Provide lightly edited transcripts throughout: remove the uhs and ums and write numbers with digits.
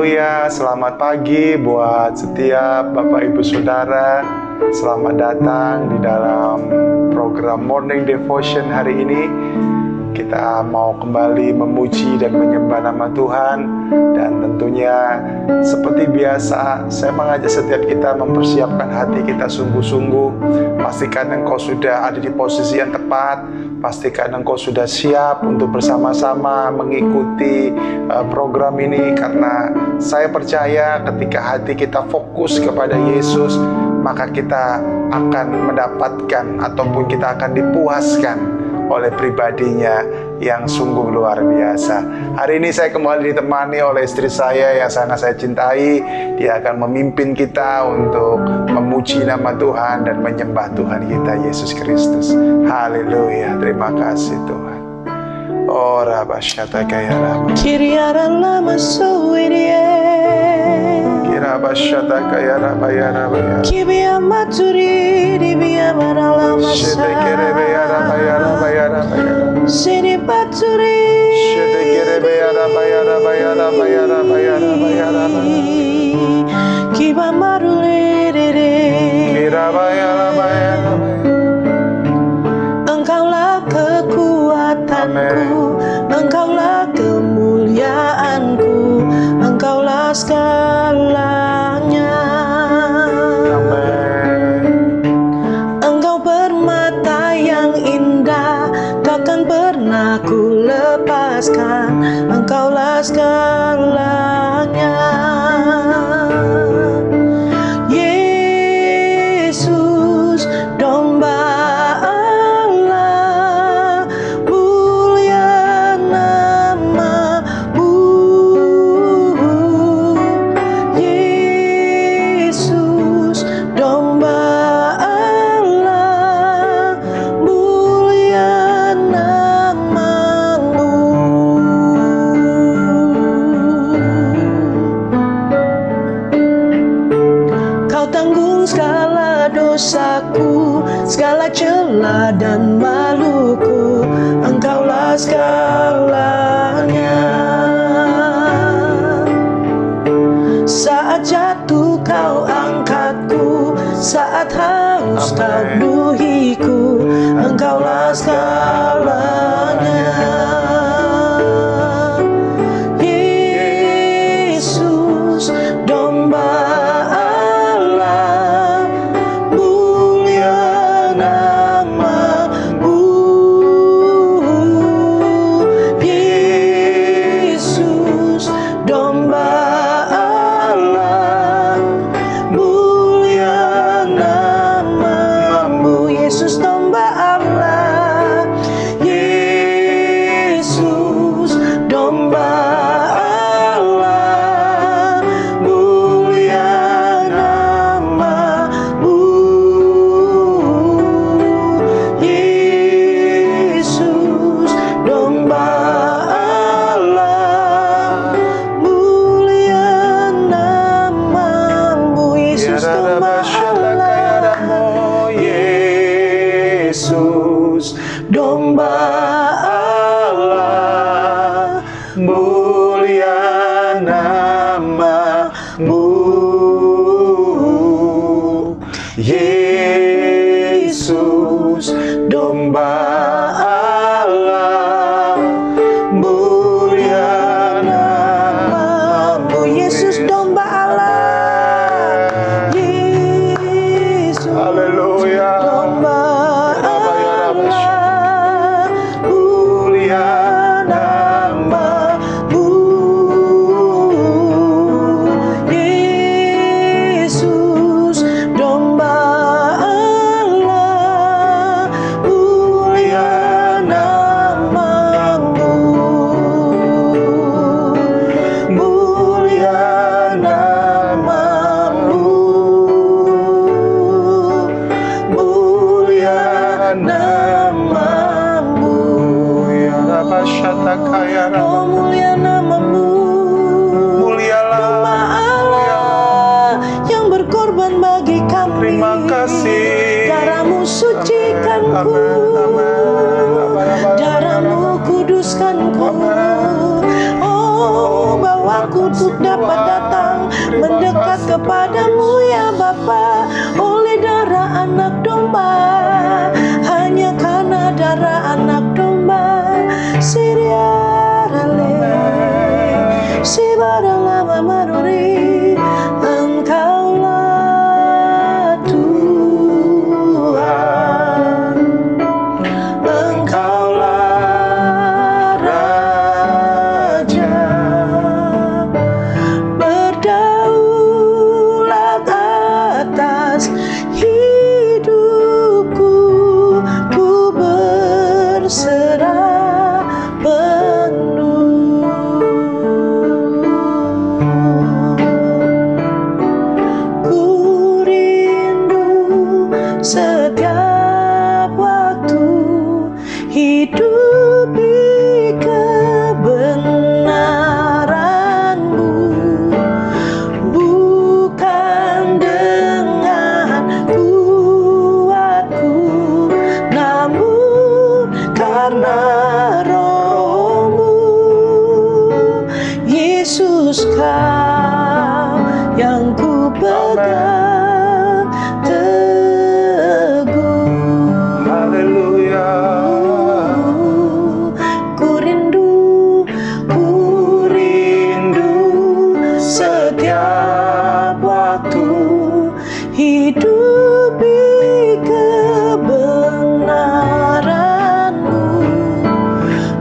Haleluya, selamat pagi buat setiap Bapak Ibu Saudara. Selamat datang di dalam program Morning Devotion hari ini. Kita mau kembali memuji dan menyembah nama Tuhan. Dan tentunya seperti biasa, saya mengajak setiap kita mempersiapkan hati kita sungguh-sungguh. Pastikan engkau sudah ada di posisi yang tepat. Pastikan engkau sudah siap untuk bersama-sama mengikuti program ini. Karena saya percaya ketika hati kita fokus kepada Yesus, maka kita akan mendapatkan ataupun kita akan dipuaskan oleh pribadinya yang sungguh luar biasa. Hari ini saya kembali ditemani oleh istri saya yang sangat saya cintai. Dia akan memimpin kita untuk memuji nama Tuhan dan menyembah Tuhan kita Yesus Kristus. Haleluya, terima kasih Tuhan. Oh Rabasyata kaya Rama Kiriara lama suwirie Kirabasyata kaya Rama ya Rama ya Kibia maturi dibia marala masa Shedekerebe ya Rama ya Rama ya Rama ya Sini paturi Shedekerebe ya Rama ya Rama ya Rama ya Rama ya Rama ya Rama Kiba marulere Kiraba ya Rama ya Rama ya Engkaulah kekuatanku, Engkaulah kemuliaanku, Engkaulah segalanya. Amen. Engkau permata yang indah, takkan pernah ku lepaskan, Engkaulah segalanya. Yesus, domba dosaku, segala celah dan maluku, Engkaulah segalanya. Saat jatuh kau angkatku, saat haus kau duhiku, Engkaulah segalanya. Yesus, domba Oh mulia namamu, Mulialah Allah yang berkorban bagi kami. Terima kasih. Darahmu sucikanku, darahmu kuduskanku. Oh membawaku untuk dapat datang mendekat kepadamu ya Bapa. Oleh darah anak domba, hanya karena darah anak domba. Siriarale Sibaralama maruri, Engkaulah Tuhan, Engkaulah Raja, berdaulat atas hidupku, ku berserah penuh. Ku rindu setiap waktu hidup di kebenaran-Mu, bukan dengan kuatku, namun karena Roh-Mu. Yesus, Kau yang ku pegang teguh. Haleluya. Ku rindu setiap waktu hidup di kebenaran-Mu,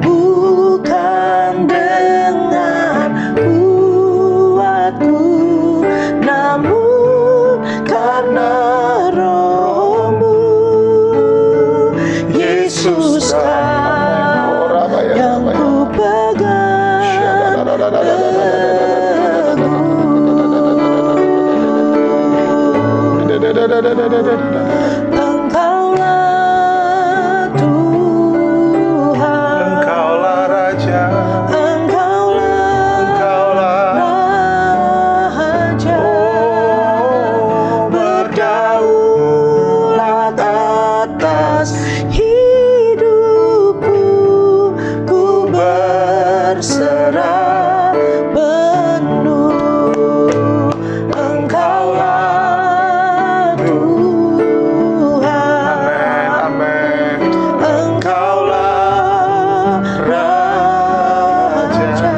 bukan dengan kuatku, namun karena Roh-Mu. Yesus, Kau yang ku pegang Engkaulah Tuhan, Engkaulah Raja, Engkaulah Raja, berdaulat atas hidupku, ku berserah penuh. Engkaulah Tuhan, amin. Engkaulah Raja,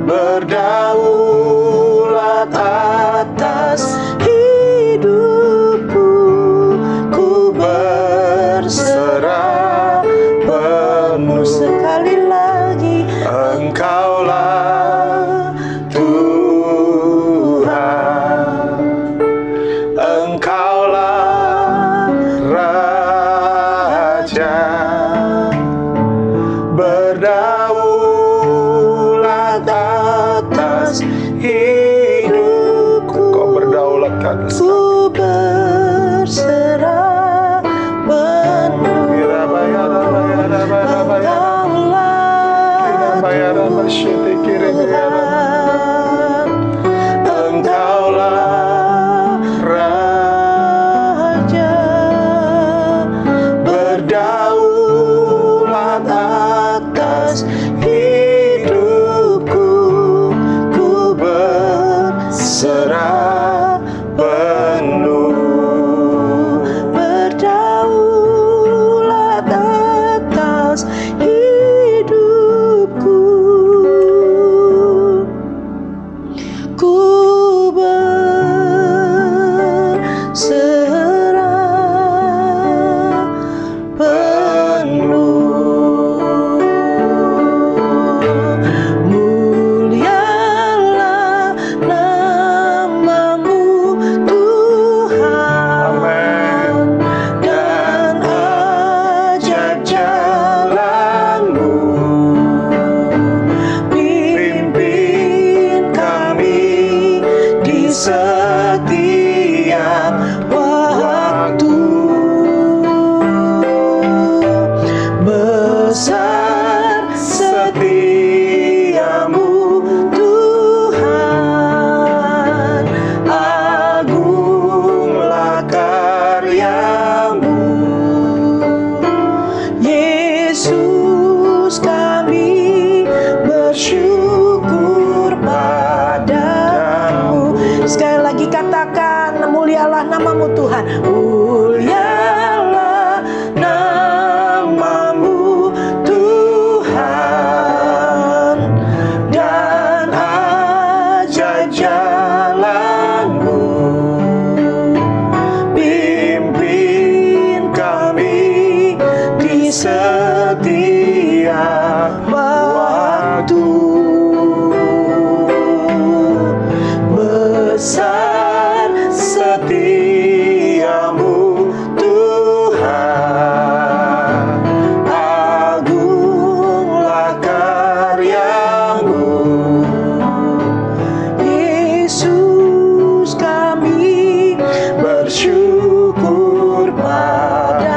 berdaulat atas hidupku, ku berserah penuh. Sekali lagi, Engkaulah Tuhan, Engkaulah Raja, berdaulat atas hidupku. Kau berdaulat ke atas ku berserah penuh. Engkaulah Raja, berdaulat atas hidupku, ku berserah penuh. Berdaulat atas hidupku, ku berserah penuh. Mulialah nama-Mu Tuhan, Amin. dan ajaib jalan-Mu. Pimpin kami di setiap waktu. Besar setiamu Tuhan, agunglah karyamu. Yesus, kami bersyukur Besar setiamu Tuhan, agunglah karyamu. Yesus, kami bersyukur padamu.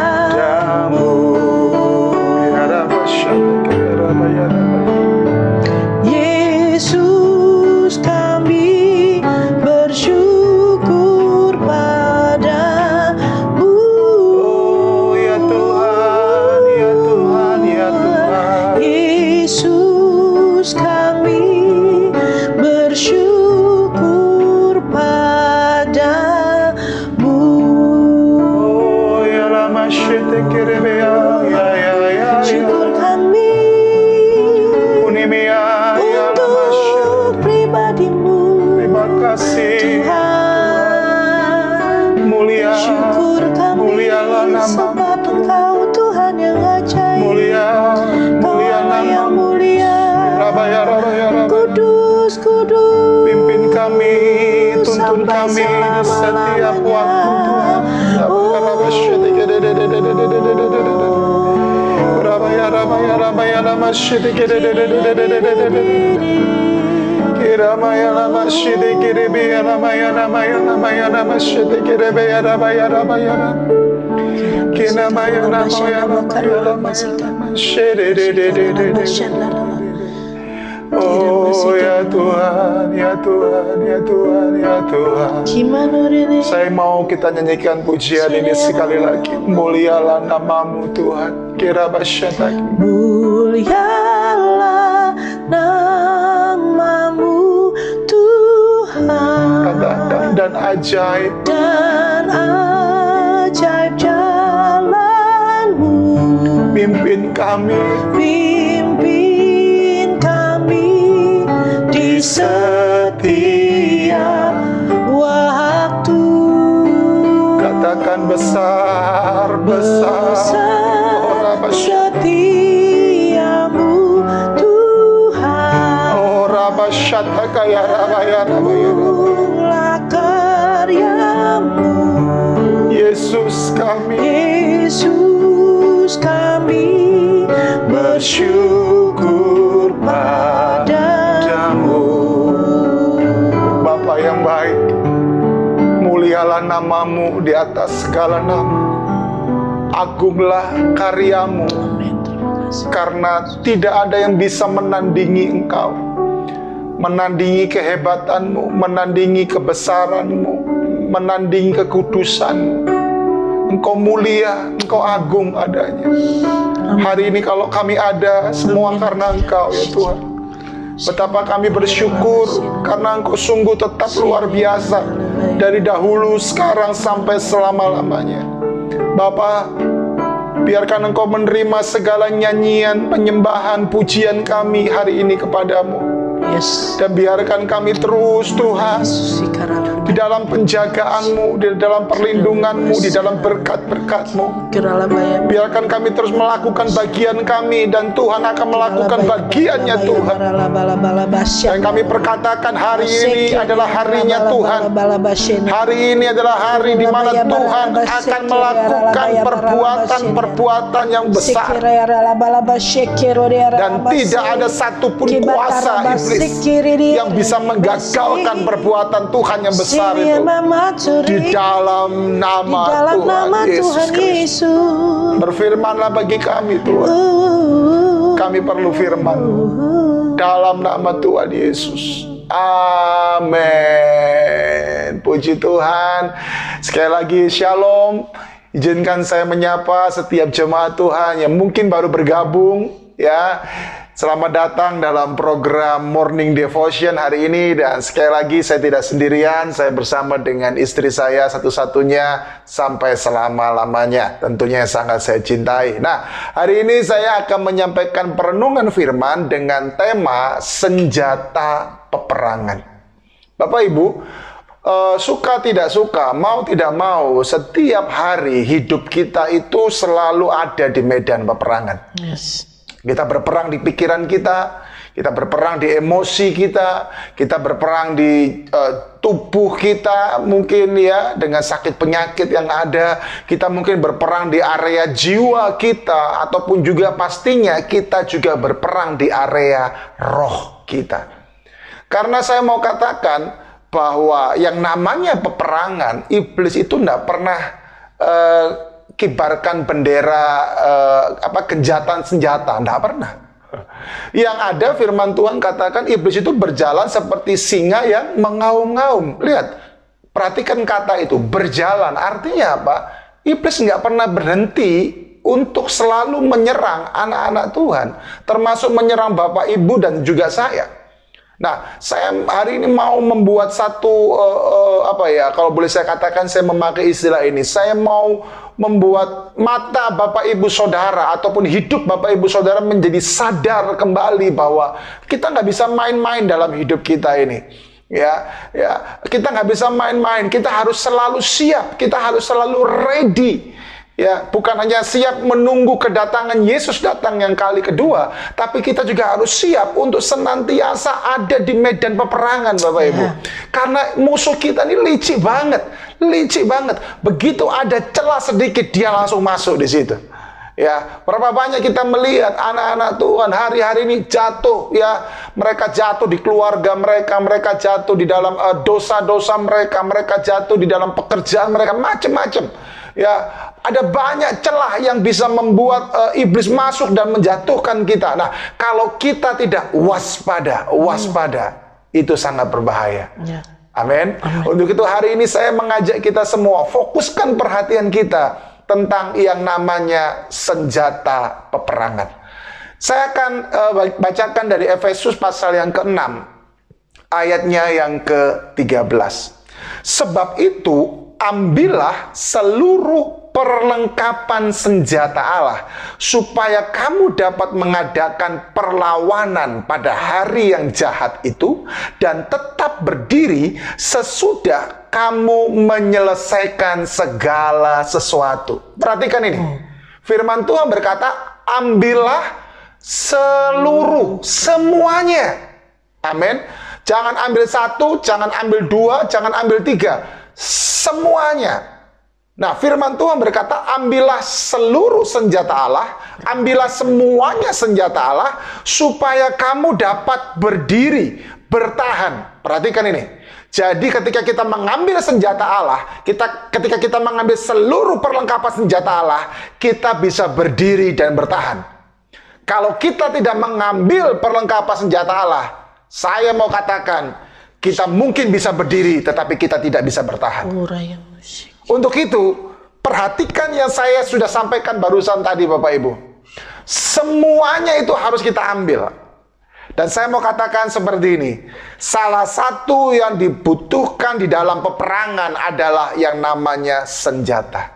Yesus, kami bersyukur padamu. Oh ya Tuhan, ya Tuhan, ya Tuhan. Yesus, kami bersyukur padamu. Oh ya lama syete kerebea, ya ya ya. Syukur kami Unimia, ya lama untuk pribadimu Terima kasih Tuhan. mulia, Syukur kami mulialah namamu sebab Engkau Tuhan yang ajaib. mulia, mulia Kau yang namamu. mulia, Rabaya, rabaya, rabaya. kudus, kudus. Pimpin kami, tuntun Sampai kami di setiap selama-lamanya. waktu Tuhan. Rabaya, rabaya, rabaya, lama syete Kiramaya lama syete kirebeya lamaya lamaya lamaya lama syete kirebeya rabaya rabaya Kinamaya lamaya lamaya lamaya syete. Oh ya Tuhan, ya Tuhan, ya Tuhan, ya Tuhan. Saya mau kita nyanyikan pujian ini sekali lagi. Mulialah namamu Tuhan. Kirabasyataki. Mulialah namamu Tuhan. Katakan dan ajaib. Dan ajaib jalanmu. Pimpin kami. Pimpin kami di setiap waktu. Katakan besar, besar. Setiamu Tuhan. Oh Rabasyataka ya Rabaya Rabaya. Agunglah karyamu. Yesus kami. Yesus, kami bersyukur padamu. Bapa yang baik, mulialah namamu di atas segala nama. Agunglah karyamu, karena tidak ada yang bisa menandingi engkau, menandingi kehebatanmu, menandingi kebesaranmu, menandingi kekudusanmu. Engkau mulia, engkau agung adanya. Hari ini kalau kami ada, semua karena engkau ya Tuhan. Betapa kami bersyukur karena engkau sungguh tetap luar biasa. Dari dahulu, sekarang, sampai selama-lamanya. Bapa, biarkan engkau menerima segala nyanyian, penyembahan, pujian kami hari ini kepadamu. Yes. Dan biarkan kami terus Tuhan di dalam penjagaanmu, di dalam perlindunganmu, di dalam berkat-berkatmu. Biarkan kami terus melakukan bagian kami, dan Tuhan akan melakukan bagiannya Tuhan. Dan kami perkatakan hari ini adalah harinya Tuhan. Hari ini adalah hari di mana Tuhan akan melakukan perbuatan-perbuatan yang besar. Dan tidak ada satupun kuasa iblis yang bisa menggagalkan perbuatan Tuhan yang besar itu. Di dalam nama Tuhan Yesus. Berfirmanlah bagi kami Tuhan. Kami perlu firman dalam nama Tuhan Yesus. Amin. Puji Tuhan. Sekali lagi shalom. Izinkan saya menyapa setiap jemaat Tuhan yang mungkin baru bergabung ya. Selamat datang dalam program Morning Devotion hari ini. Dan sekali lagi saya tidak sendirian, saya bersama dengan istri saya satu-satunya sampai selama-lamanya, tentunya yang sangat saya cintai. Nah, hari ini saya akan menyampaikan perenungan firman dengan tema senjata peperangan. Bapak Ibu, suka tidak suka, mau tidak mau, setiap hari hidup kita itu selalu ada di medan peperangan. Yes. Kita berperang di pikiran kita, Kita berperang di emosi kita berperang di tubuh kita mungkin ya, dengan sakit penyakit yang ada. Kita mungkin berperang di area jiwa kita, ataupun juga pastinya kita juga berperang di area roh kita. Karena saya mau katakan bahwa yang namanya peperangan, iblis itu tidak pernah kibarkan bendera genjatan senjata, tidak pernah. Yang ada firman Tuhan katakan iblis itu berjalan seperti singa yang mengaum-ngaum. Lihat, perhatikan kata itu, berjalan. Artinya apa? Iblis nggak pernah berhenti untuk selalu menyerang anak-anak Tuhan, termasuk menyerang Bapak Ibu dan juga saya. Nah, saya hari ini mau membuat satu kalau boleh saya katakan, saya memakai istilah ini, saya mau membuat mata Bapak Ibu Saudara ataupun hidup Bapak Ibu Saudara menjadi sadar kembali bahwa kita nggak bisa main-main dalam hidup kita ini. Ya, kita nggak bisa main-main. Kita harus selalu siap. Kita harus selalu ready. Ya, bukan hanya siap menunggu kedatangan Yesus datang yang kali kedua, tapi kita juga harus siap untuk senantiasa ada di medan peperangan, Bapak Ibu. Karena musuh kita ini licik banget. Begitu ada celah sedikit, dia langsung masuk di situ. Ya, berapa banyak kita melihat anak-anak Tuhan hari-hari ini jatuh, ya, mereka jatuh di keluarga mereka jatuh di dalam dosa-dosa mereka jatuh di dalam pekerjaan mereka, macam-macam. Ya, ada banyak celah yang bisa membuat iblis masuk dan menjatuhkan kita. Nah, kalau kita tidak waspada, itu sangat berbahaya. Ya. Amin. Untuk itu hari ini saya mengajak kita semua, fokuskan perhatian kita tentang yang namanya senjata peperangan. Saya akan bacakan dari Efesus pasal yang ke-6, ayatnya yang ke-13. Sebab itu, ambillah seluruh perlengkapan senjata Allah, supaya kamu dapat mengadakan perlawanan pada hari yang jahat itu, dan tetap berdiri sesudah kamu menyelesaikan segala sesuatu. Perhatikan ini, firman Tuhan berkata, ambillah semuanya. Amin. Jangan ambil satu, jangan ambil dua, jangan ambil tiga. Semuanya. Nah, firman Tuhan berkata, ambillah seluruh senjata Allah, ambillah semuanya senjata Allah, supaya kamu dapat berdiri, bertahan. Perhatikan ini. Jadi ketika kita mengambil senjata Allah, ketika kita mengambil seluruh perlengkapan senjata Allah, kita bisa berdiri dan bertahan. Kalau kita tidak mengambil perlengkapan senjata Allah, saya mau katakan, kita mungkin bisa berdiri, tetapi kita tidak bisa bertahan. Untuk itu, perhatikan yang saya sudah sampaikan barusan tadi, Bapak Ibu. Semuanya itu harus kita ambil. Dan saya mau katakan seperti ini. Salah satu yang dibutuhkan di dalam peperangan adalah yang namanya senjata.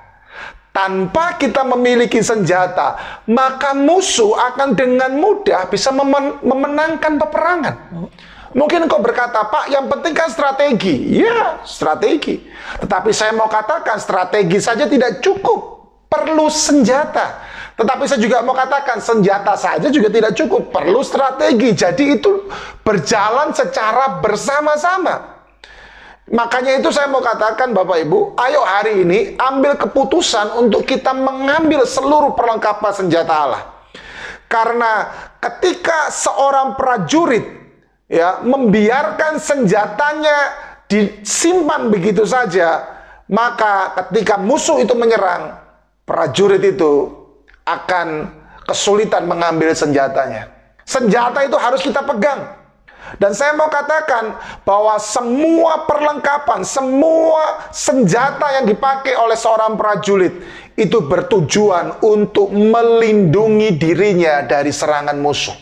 Tanpa kita memiliki senjata, maka musuh akan dengan mudah bisa memenangkan peperangan. Mungkin engkau berkata, Pak, yang penting kan strategi. Ya, strategi. Tetapi saya mau katakan, strategi saja tidak cukup. Perlu senjata. Tetapi saya juga mau katakan, senjata saja juga tidak cukup. Perlu strategi. Jadi itu berjalan secara bersama-sama. Makanya itu saya mau katakan, Bapak Ibu, ayo hari ini ambil keputusan untuk kita mengambil seluruh perlengkapan senjata Allah. Karena ketika seorang prajurit membiarkan senjatanya disimpan begitu saja, maka ketika musuh itu menyerang, prajurit itu akan kesulitan mengambil senjatanya. Senjata itu harus kita pegang. Dan saya mau katakan bahwa semua perlengkapan, semua senjata yang dipakai oleh seorang prajurit itu bertujuan untuk melindungi dirinya dari serangan musuh.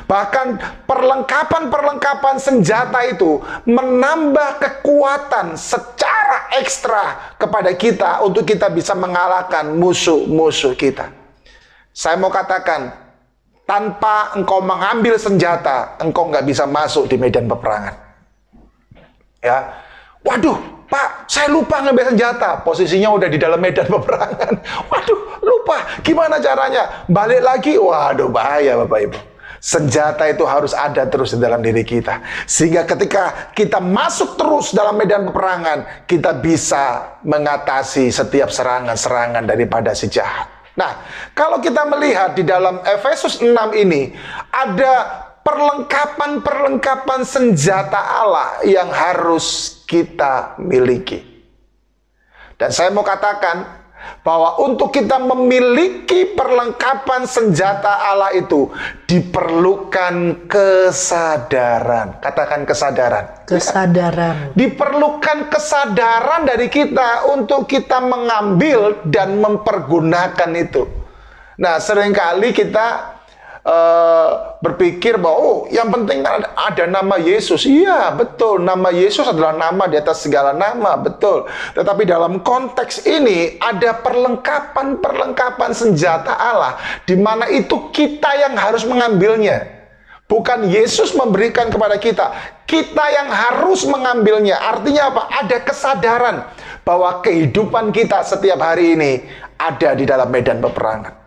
Bahkan perlengkapan-perlengkapan senjata itu menambah kekuatan secara ekstra kepada kita untuk kita bisa mengalahkan musuh-musuh kita. Saya mau katakan, tanpa engkau mengambil senjata, engkau nggak bisa masuk di medan peperangan. Ya, waduh, Pak, saya lupa ngambil senjata. Posisinya udah di dalam medan peperangan. Waduh, lupa. Gimana caranya? Balik lagi. Waduh, bahaya Bapak Ibu. Senjata itu harus ada terus di dalam diri kita. Sehingga ketika kita masuk terus dalam medan peperangan, kita bisa mengatasi setiap serangan-serangan daripada si jahat. Nah, kalau kita melihat di dalam Efesus 6 ini, ada perlengkapan-perlengkapan senjata Allah yang harus kita miliki. Dan saya mau katakan bahwa untuk kita memiliki perlengkapan senjata Allah itu diperlukan kesadaran. Katakan kesadaran. Kesadaran. Diperlukan kesadaran dari kita untuk kita mengambil dan mempergunakan itu. Nah, seringkali kita berpikir bahwa yang penting ada nama Yesus. Iya, betul, nama Yesus adalah nama di atas segala nama, betul. Tetapi dalam konteks ini ada perlengkapan senjata Allah, di mana itu kita yang harus mengambilnya. Bukan Yesus memberikan kepada kita, kita yang harus mengambilnya. Artinya apa? Ada kesadaran bahwa kehidupan kita setiap hari ini ada di dalam medan peperangan.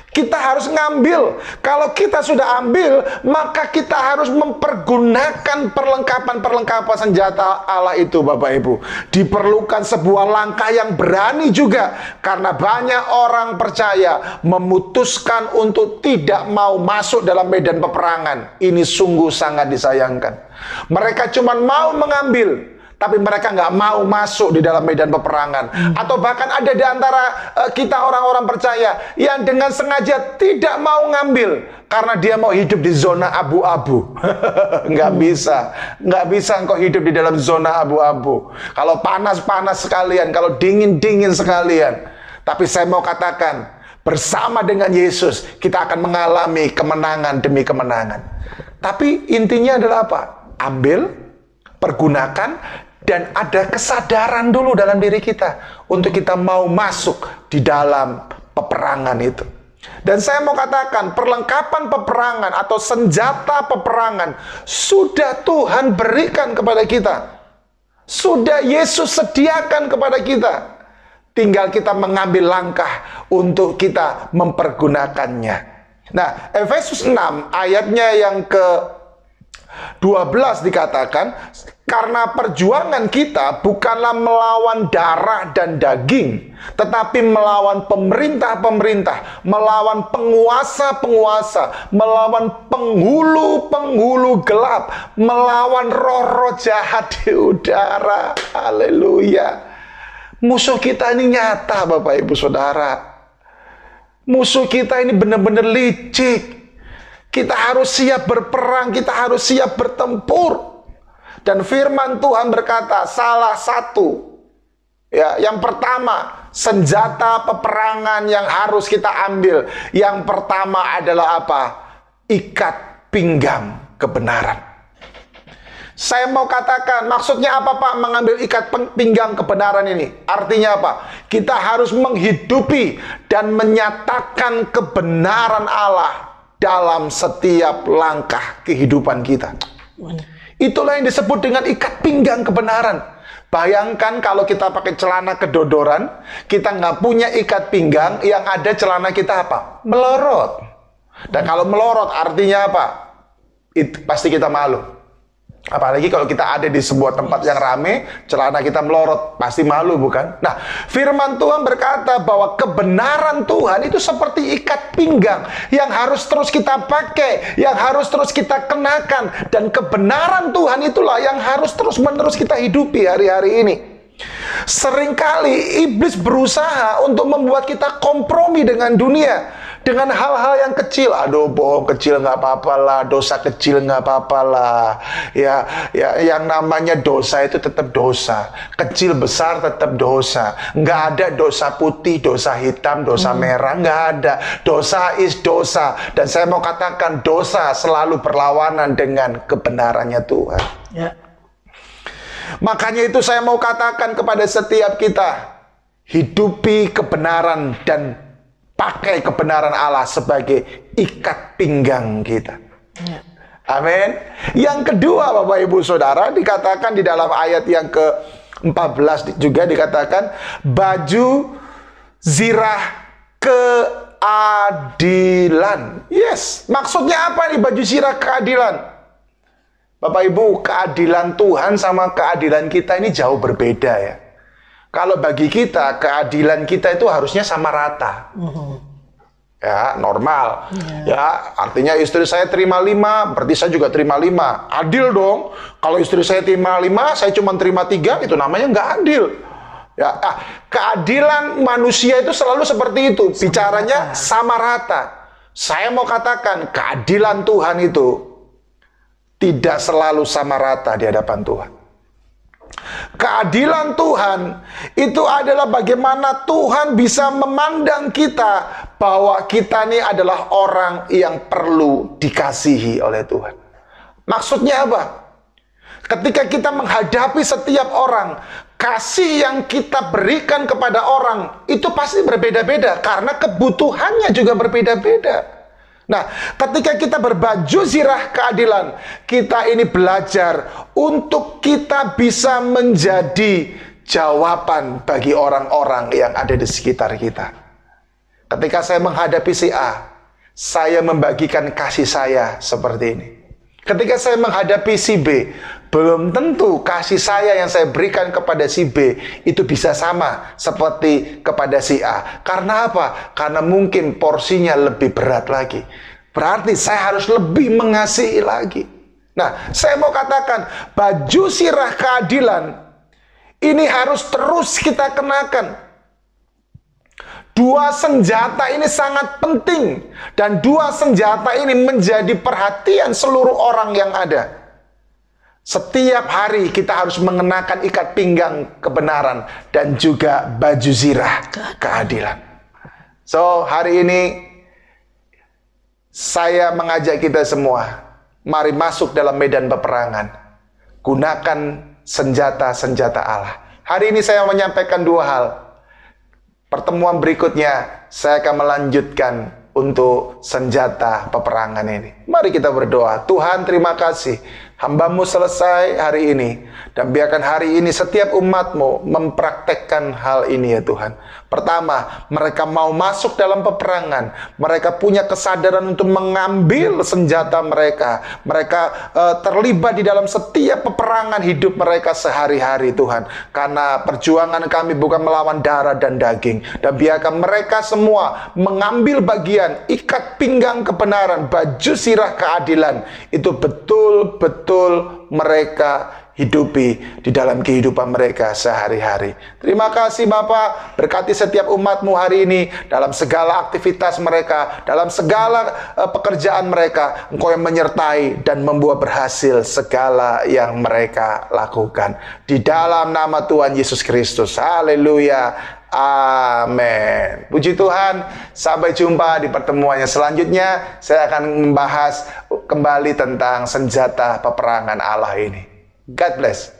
Kita harus ngambil. Kalau kita sudah ambil, maka kita harus mempergunakan perlengkapan senjata Allah itu, Bapak Ibu. Diperlukan sebuah langkah yang berani juga, karena banyak orang percaya memutuskan untuk tidak mau masuk dalam medan peperangan. Ini sungguh sangat disayangkan. Mereka cuma mau mengambil, tapi mereka nggak mau masuk di dalam medan peperangan. Atau bahkan ada di antara kita orang-orang percaya yang dengan sengaja tidak mau ngambil karena dia mau hidup di zona abu-abu. Nggak bisa engkau hidup di dalam zona abu-abu. Kalau panas-panas sekalian, kalau dingin-dingin sekalian. Tapi saya mau katakan, bersama dengan Yesus kita akan mengalami kemenangan demi kemenangan. Tapi intinya adalah apa? Ambil, pergunakan, dan ada kesadaran dulu dalam diri kita untuk kita mau masuk di dalam peperangan itu. Dan saya mau katakan, perlengkapan peperangan atau senjata peperangan sudah Tuhan berikan kepada kita. Sudah Yesus sediakan kepada kita. Tinggal kita mengambil langkah untuk kita mempergunakannya. Nah, Efesus 6 ayatnya yang ke-12 dikatakan, karena perjuangan kita bukanlah melawan darah dan daging, tetapi melawan pemerintah-pemerintah, melawan penguasa-penguasa, melawan penghulu-penghulu gelap, melawan roh-roh jahat di udara. Haleluya. Musuh kita ini nyata, Bapak Ibu Saudara. Musuh kita ini benar-benar licik. Kita harus siap berperang, kita harus siap bertempur. Dan firman Tuhan berkata, salah satu, yang pertama, senjata peperangan yang harus kita ambil. Yang pertama adalah apa? Ikat pinggang kebenaran. Saya mau katakan, maksudnya apa Pak mengambil ikat pinggang kebenaran ini? Artinya apa? Kita harus menghidupi dan menyatakan kebenaran Allah dalam setiap langkah kehidupan kita. Itulah yang disebut dengan ikat pinggang kebenaran. Bayangkan kalau kita pakai celana kedodoran, kita nggak punya ikat pinggang, yang ada celana kita apa? Melorot. Dan kalau melorot artinya apa? Pasti kita malu. Apalagi kalau kita ada di sebuah tempat yang rame, celana kita melorot, pasti malu, bukan? Nah, firman Tuhan berkata bahwa kebenaran Tuhan itu seperti ikat pinggang yang harus terus kita pakai, yang harus terus kita kenakan. Dan kebenaran Tuhan itulah yang harus terus-menerus kita hidupi hari-hari ini. Seringkali iblis berusaha untuk membuat kita kompromi dengan dunia. Dengan hal-hal yang kecil, aduh bohong kecil nggak apa-apa lah, dosa kecil nggak apa-apa lah, ya yang namanya dosa itu tetap dosa, kecil besar tetap dosa, nggak ada dosa putih, dosa hitam, dosa merah, nggak ada, dosa is dosa. Dan saya mau katakan dosa selalu berlawanan dengan kebenarannya Tuhan. Ya. Makanya itu saya mau katakan kepada setiap kita, hidupi kebenaran dan pakai kebenaran Allah sebagai ikat pinggang kita. Ya. Amin. Yang kedua, Bapak Ibu Saudara, dikatakan di dalam ayat yang ke-14 juga dikatakan baju zirah keadilan. Yes, maksudnya apa nih baju zirah keadilan? Bapak Ibu, keadilan Tuhan sama keadilan kita ini jauh berbeda ya. Kalau bagi kita, keadilan kita itu harusnya sama rata. Ya, normal. Ya, artinya istri saya terima 5, berarti saya juga terima 5. Adil dong. Kalau istri saya terima 5, saya cuma terima 3, itu namanya nggak adil. Ya, keadilan manusia itu selalu seperti itu. Bicaranya sama rata. Saya mau katakan, keadilan Tuhan itu tidak selalu sama rata di hadapan Tuhan. Keadilan Tuhan itu adalah bagaimana Tuhan bisa memandang kita bahwa kita ini adalah orang yang perlu dikasihi oleh Tuhan. Maksudnya apa? Ketika kita menghadapi setiap orang, kasih yang kita berikan kepada orang itu pasti berbeda-beda karena kebutuhannya juga berbeda-beda. Nah, ketika kita berbaju zirah keadilan, kita ini belajar untuk kita bisa menjadi jawaban bagi orang-orang yang ada di sekitar kita. Ketika saya menghadapi si A, saya membagikan kasih saya seperti ini. Ketika saya menghadapi si B, belum tentu kasih saya yang saya berikan kepada si B itu bisa sama seperti kepada si A. Karena apa? Karena mungkin porsinya lebih berat lagi. Berarti saya harus lebih mengasihi lagi. Nah, saya mau katakan, baju zirah keadilan ini harus terus kita kenakan. Dua senjata ini sangat penting. Dan dua senjata ini menjadi perhatian seluruh orang yang ada. Setiap hari kita harus mengenakan ikat pinggang kebenaran dan juga baju zirah keadilan. So, hari ini saya mengajak kita semua, mari masuk dalam medan peperangan. Gunakan senjata-senjata Allah. Hari ini saya menyampaikan 2 hal. Pertemuan berikutnya saya akan melanjutkan untuk senjata peperangan ini. Mari kita berdoa. Tuhan, terima kasih. Hamba-Mu selesai hari ini. Dan biarkan hari ini setiap umat-Mu mempraktekkan hal ini ya Tuhan. Pertama, mereka mau masuk dalam peperangan. Mereka punya kesadaran untuk mengambil senjata mereka. Mereka terlibat di dalam setiap peperangan hidup mereka sehari-hari Tuhan. Karena perjuangan kami bukan melawan darah dan daging. Dan biarkan mereka semua mengambil bagian ikat pinggang kebenaran, baju zirah keadilan. Itu betul-betul mereka hidupi di dalam kehidupan mereka sehari-hari. Terima kasih Bapak, berkati setiap umat-Mu hari ini dalam segala aktivitas mereka, dalam segala pekerjaan mereka. Engkau yang menyertai dan membuat berhasil segala yang mereka lakukan. Di dalam nama Tuhan Yesus Kristus. Haleluya. Amin. Puji Tuhan. Sampai jumpa di pertemuan yang selanjutnya. Saya akan membahas kembali tentang senjata peperangan Allah ini. God bless.